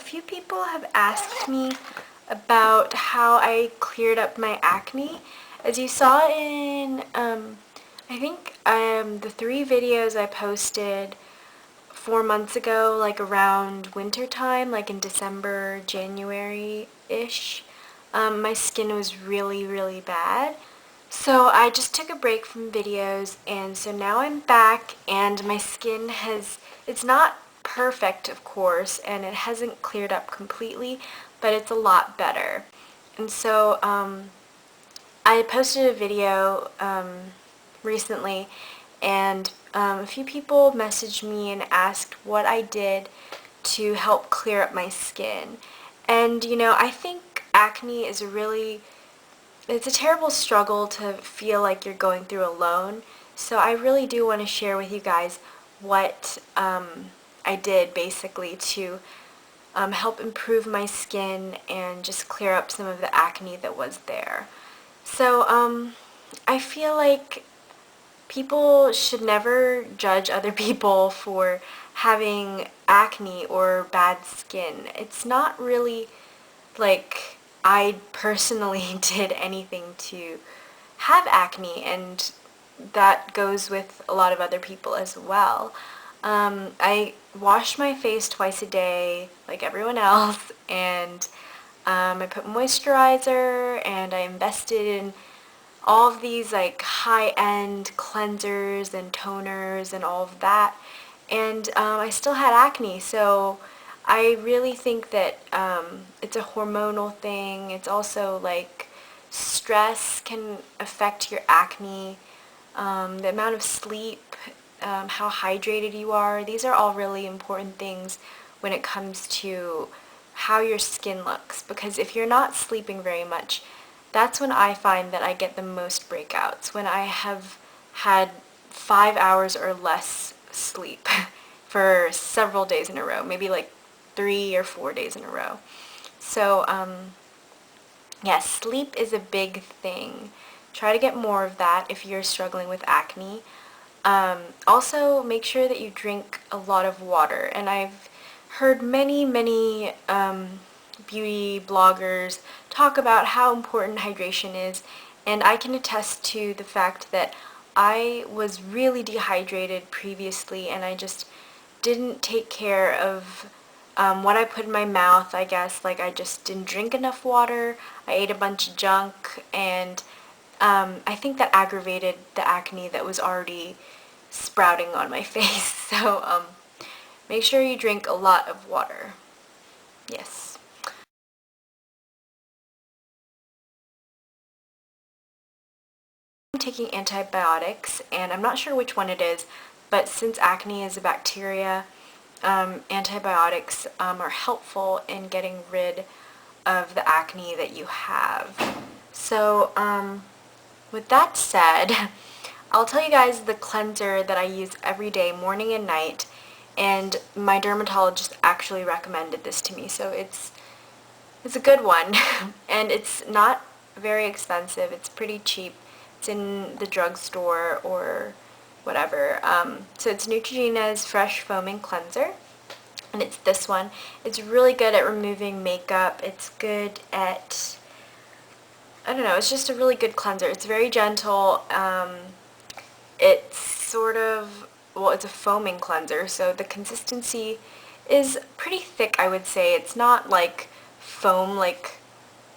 few people have asked me about how I cleared up my acne. As you saw in, I think the 3 videos I posted 4 months ago, like around winter time, like in December, January-ish, my skin was really, really bad. So I just took a break from videos, and so now I'm back, and my skin it's not perfect, of course, and it hasn't cleared up completely, but it's a lot better. And so I posted a video recently, and a few people messaged me and asked what I did to help clear up my skin. And I think acne is it's a terrible struggle to feel like you're going through alone. So I really do want to share with you guys what I did basically to help improve my skin and just clear up some of the acne that was there. So I feel like people should never judge other people for having acne or bad skin. It's not really like I personally did anything to have acne, and that goes with a lot of other people as well. I wash my face twice a day like everyone else, and I put moisturizer, and I invested in all of these like high-end cleansers and toners and all of that, and I still had acne. So I really think that it's a hormonal thing. It's also like stress can affect your acne, the amount of sleep, how hydrated you are. These are all really important things when it comes to how your skin looks, because if you're not sleeping very much, that's when I find that I get the most breakouts, when I have had 5 hours or less sleep for several days in a row, maybe like 3 or 4 days in a row. So, yeah, sleep is a big thing. Try to get more of that if you're struggling with acne. Also, make sure that you drink a lot of water. And I've heard many beauty bloggers talk about how important hydration is, and I can attest to the fact that I was really dehydrated previously, and I just didn't take care of what I put in my mouth, I guess. Like, I just didn't drink enough water, I ate a bunch of junk, and I think that aggravated the acne that was already sprouting on my face. So make sure you drink a lot of water. Yes. I'm taking antibiotics, and I'm not sure which one it is, but since acne is a bacteria, antibiotics are helpful in getting rid of the acne that you have. So with that said, I'll tell you guys the cleanser that I use every day, morning and night, and my dermatologist actually recommended this to me, so it's a good one. And it's not very expensive. It's pretty cheap. It's in the drugstore or whatever. So it's Neutrogena's Fresh Foaming Cleanser, and it's this one. It's really good at removing makeup. It's good at, I don't know, it's just a really good cleanser. It's very gentle. It's sort of, well, it's a foaming cleanser, so the consistency is pretty thick, I would say. It's not like foam like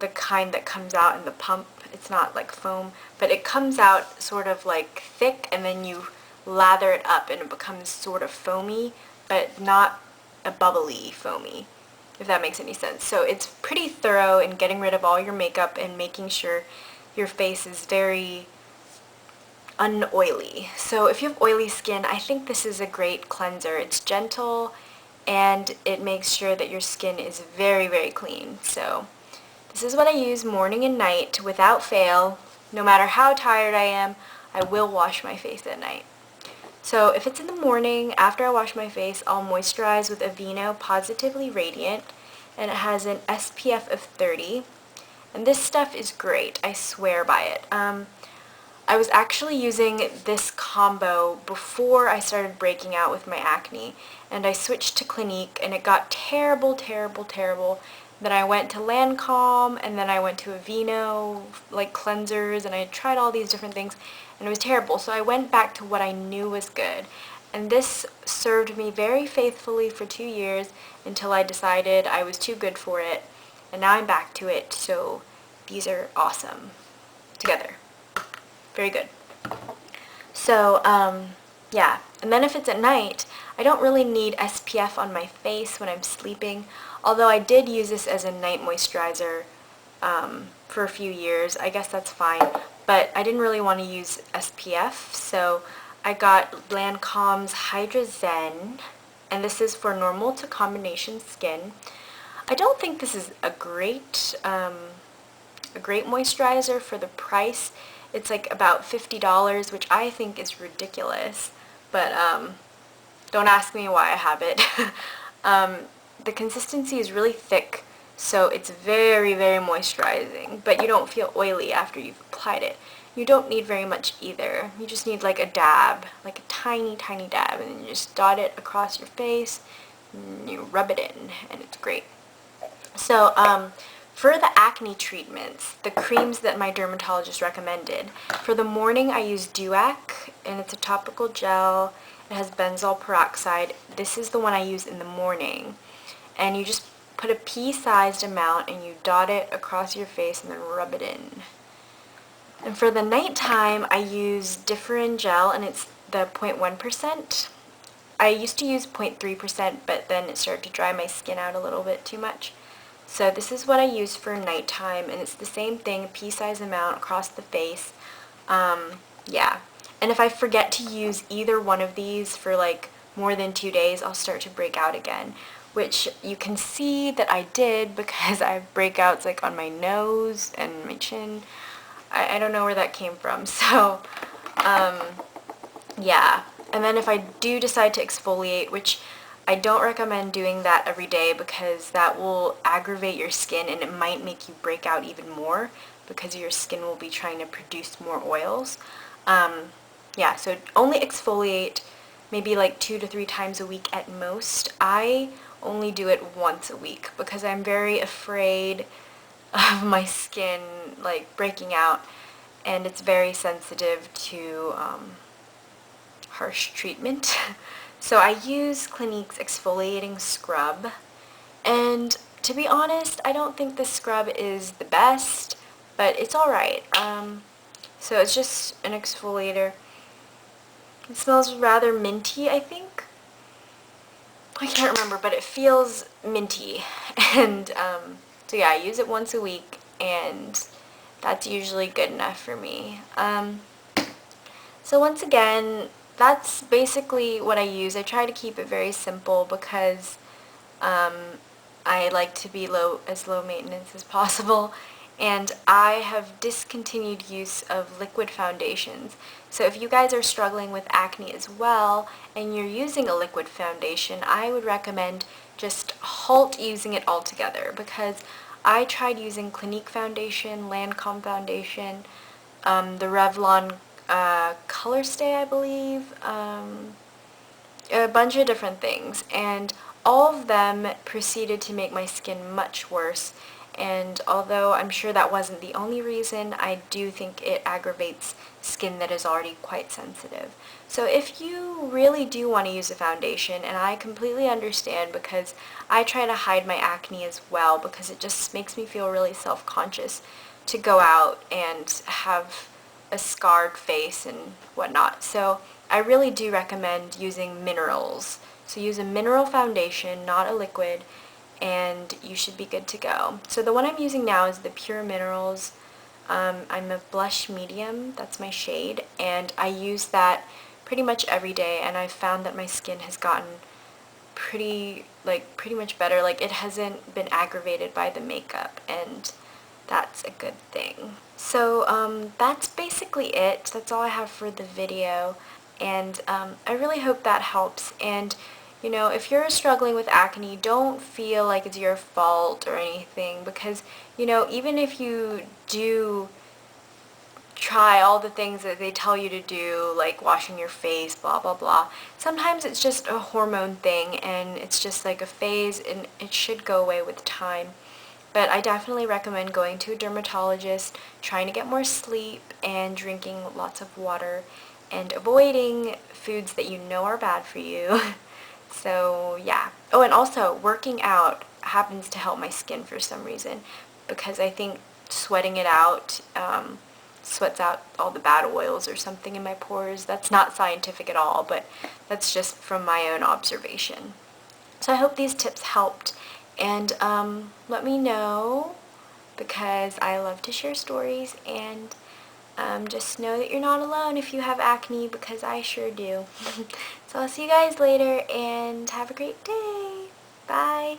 the kind that comes out in the pump. It's not like foam, but it comes out sort of like thick, and then you lather it up and it becomes sort of foamy, but not a bubbly foamy, if that makes any sense. So it's pretty thorough in getting rid of all your makeup and making sure your face is very unoily. So if you have oily skin, I think this is a great cleanser. It's gentle, and it makes sure that your skin is very clean. So this is what I use morning and night without fail. No matter how tired I am, I will wash my face at night. So if it's in the morning, after I wash my face, I'll moisturize with Aveeno Positively Radiant, and it has an SPF of 30. And this stuff is great. I swear by it. I was actually using this combo before I started breaking out with my acne, and I switched to Clinique and it got terrible, terrible, terrible. Then I went to Lancome, and then I went to Aveeno, like cleansers, and I tried all these different things and it was terrible. So I went back to what I knew was good. And this served me very faithfully for 2 years until I decided I was too good for it. And now I'm back to it, so these are awesome together. Very good. So, yeah. And then if it's at night, I don't really need SPF on my face when I'm sleeping, although I did use this as a night moisturizer for a few years. I guess that's fine, but I didn't really want to use SPF, so I got Lancome's Hydra Zen, and this is for normal to combination skin. I don't think this is a great moisturizer for the price. It's like about $50, which I think is ridiculous, but don't ask me why I have it. The consistency is really thick, so it's very, very moisturizing, but you don't feel oily after you've applied it. You don't need very much either. You just need like a dab, like a tiny, tiny dab, and then you just dot it across your face, and you rub it in, and it's great. So, for the acne treatments, the creams that my dermatologist recommended, for the morning I use Duac, and it's a topical gel. It has benzoyl peroxide. This is the one I use in the morning. And you just put a pea-sized amount and you dot it across your face and then rub it in. And for the nighttime, I use Differin gel, and it's the 0.1%. I used to use 0.3%, but then it started to dry my skin out a little bit too much. So this is what I use for nighttime, and it's the same thing, pea-sized amount across the face. Yeah. And if I forget to use either one of these for like more than 2 days, I'll start to break out again, which you can see that I did because I have breakouts like on my nose and my chin. I don't know where that came from. So, yeah. And then if I do decide to exfoliate, which I don't recommend doing that every day because that will aggravate your skin and it might make you break out even more because your skin will be trying to produce more oils. Yeah, so only exfoliate maybe like 2 to 3 times a week at most. I only do it once a week because I'm very afraid of my skin like breaking out, and it's very sensitive to harsh treatment. So I use Clinique's exfoliating scrub, and to be honest, I don't think this scrub is the best, but it's alright. So it's just an exfoliator. It smells rather minty, I think. I can't remember, but it feels minty. And so yeah, I use it once a week, and that's usually good enough for me. So once again, that's basically what I use. I try to keep it very simple because I like to be as low maintenance as possible, and I have discontinued use of liquid foundations. So if you guys are struggling with acne as well and you're using a liquid foundation, I would recommend just halt using it altogether, because I tried using Clinique foundation, Lancome foundation, the Revlon Color Stay, I believe, a bunch of different things, and all of them proceeded to make my skin much worse. And although I'm sure that wasn't the only reason, I do think it aggravates skin that is already quite sensitive. So if you really do want to use a foundation, and I completely understand because I try to hide my acne as well because it just makes me feel really self-conscious to go out and have a scarred face and whatnot. So I really do recommend using minerals. So use a mineral foundation, not a liquid, and you should be good to go. So the one I'm using now is the Pure Minerals. I'm a blush medium, that's my shade, and I use that pretty much every day, and I've found that my skin has gotten pretty much better. Like, it hasn't been aggravated by the makeup, and that's a good thing. So that's basically it. That's all I have for the video, and I really hope that helps. And you know, if you're struggling with acne, don't feel like it's your fault or anything, because, you know, even if you do try all the things that they tell you to do, like washing your face, blah, blah, blah. Sometimes it's just a hormone thing, and it's just like a phase, and it should go away with time. But I definitely recommend going to a dermatologist, trying to get more sleep, and drinking lots of water, and avoiding foods that you know are bad for you. So yeah. Oh, and also working out happens to help my skin for some reason, because I think sweating it out sweats out all the bad oils or something in my pores. That's not scientific at all, but that's just from my own observation. So I hope these tips helped, and let me know, because I love to share stories, and just know that you're not alone if you have acne, because I sure do. So I'll see you guys later, and have a great day. Bye.